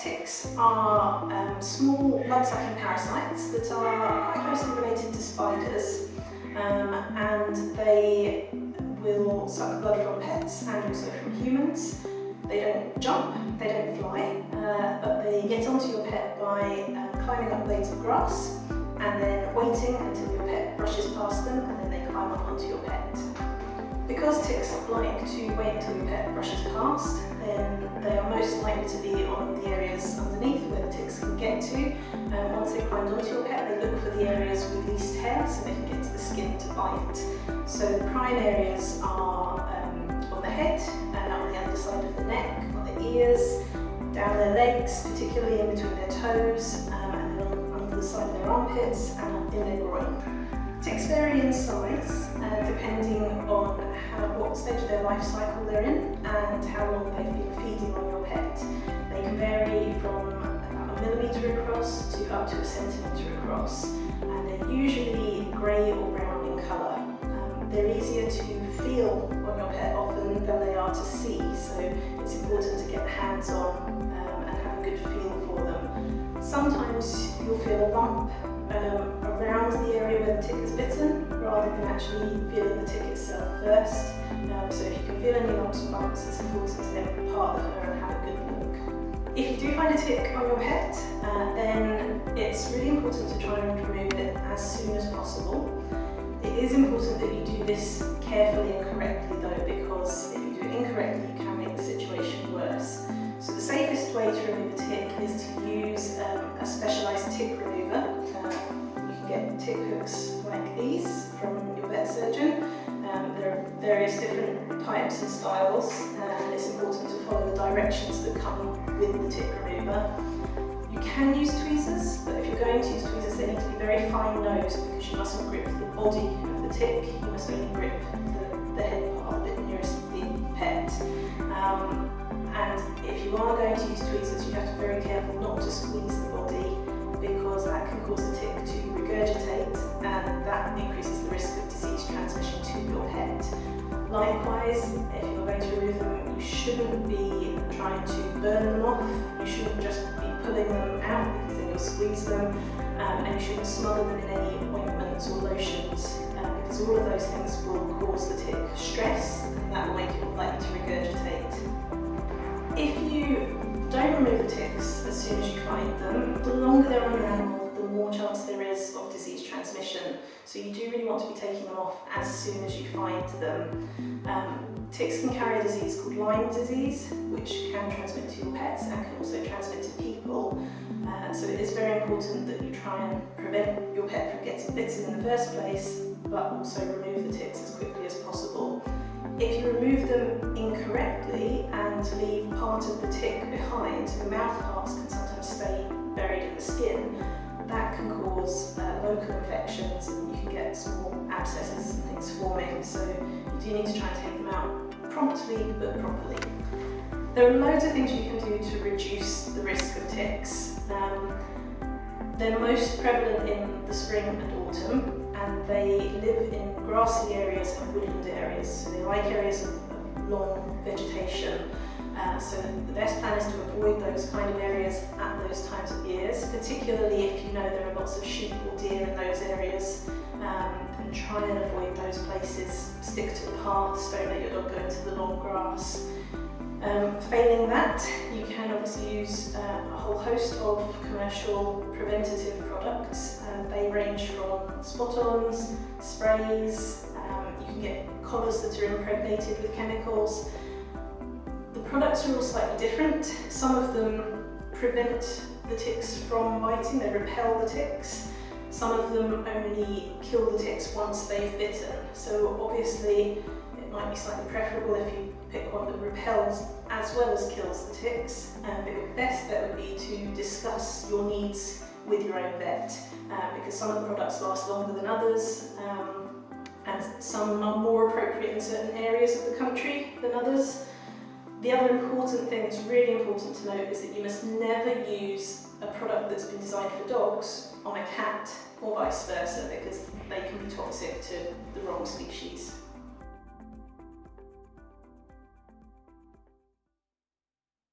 ticks are small blood-sucking parasites that are quite closely related to spiders, and they will suck blood from pets and also from humans. They don't jump, they don't fly, but they get onto your pet by climbing up blades of grass and then waiting until your pet brushes past them, and then they climb up onto your pet. Because ticks like to wait until your pet brushes past, then they are most likely to be on the areas underneath where the ticks can get to. Once they've climbed onto your pet, they look for the areas with least hair so they can get to the skin to bite. So the prime areas are on the head, on the underside of the neck, on the ears, down their legs, particularly in between their toes, and then under the side of their armpits and up in their groin. Ticks vary in size depending on what stage of their life cycle they're in and how long they've been feeding on your pet. They can vary from about 1 millimetre across to up to 1 centimetre across, and they're usually grey or brown in colour. They're easier to feel on your pet often than they are to see, so it's important to get hands on and have a good feel for them. Sometimes you'll feel a lump around the area where the tick is bitten, rather than actually feeling the tick itself first. So if you can feel any lumps or bumps, it's important to then part the fur and have a good look. If you do find a tick on your pet, then it's really important to try and remove it as soon as possible. It is important that you do this carefully and correctly though, because if you do it incorrectly, you can make the situation worse. So the safest way to remove a tick is to use a specialised tick remover. You can get tick hooks like these from your vet surgeon. There are various different types and styles, and it's important to follow the directions that come with the tick remover. You can use tweezers, but if you're going to use tweezers, they need to be very fine nosed because you mustn't grip the body of the tick, you must only grip the head part of it nearest the pet. And if you are going to use tweezers, you have to be very careful not to squeeze the body, because that can cause the tick to regurgitate, and that increases the risk of disease transmission to your pet. Likewise, if you're going to remove them, you shouldn't be trying to burn them off. You shouldn't just be pulling them out, because then you'll squeeze them, and you shouldn't smother them in any ointments or lotions, because all of those things will cause the tick stress, and that will make it likely to regurgitate. If you don't remove the ticks as soon as you find them, the longer they're on your animal, the more chance there is of disease transmission. So you do really want to be taking them off as soon as you find them. Ticks can carry a disease called Lyme disease, which can transmit to your pets and can also transmit to people. So it is very important that you try and prevent your pet from getting bitten in the first place, but also remove the ticks as quickly as possible. If you remove them incorrectly and leave part of the tick behind, the mouth parts can sometimes stay buried in the skin. That can cause local infections, and you can get small abscesses and things forming, so you do need to try and take them out promptly but properly. There are loads of things you can do to reduce the risk of ticks. They're most prevalent in the spring and autumn, and they live in grassy areas and woodland areas, so they like areas of long vegetation. So the best plan is to avoid those kind of areas at those times of years, particularly if you know there are lots of sheep or deer in those areas, and try and avoid those places. Stick to the paths, don't let your dog go into the long grass. Failing that, you can obviously use a whole host of commercial preventative products. They range from spot-ons, sprays, you can get collars that are impregnated with chemicals. The products are all slightly different. Some of them prevent the ticks from biting, they repel the ticks. Some of them only kill the ticks once they've bitten. So obviously it might be slightly preferable if you pick one that repels as well as kills the ticks, but your best bet would be to discuss your needs with your own vet, because some of the products last longer than others, and some are more appropriate in certain areas of the country than others. The other important thing that's really important to note is that you must never use a product that's been designed for dogs on a cat or vice versa, because they can be toxic to the wrong species.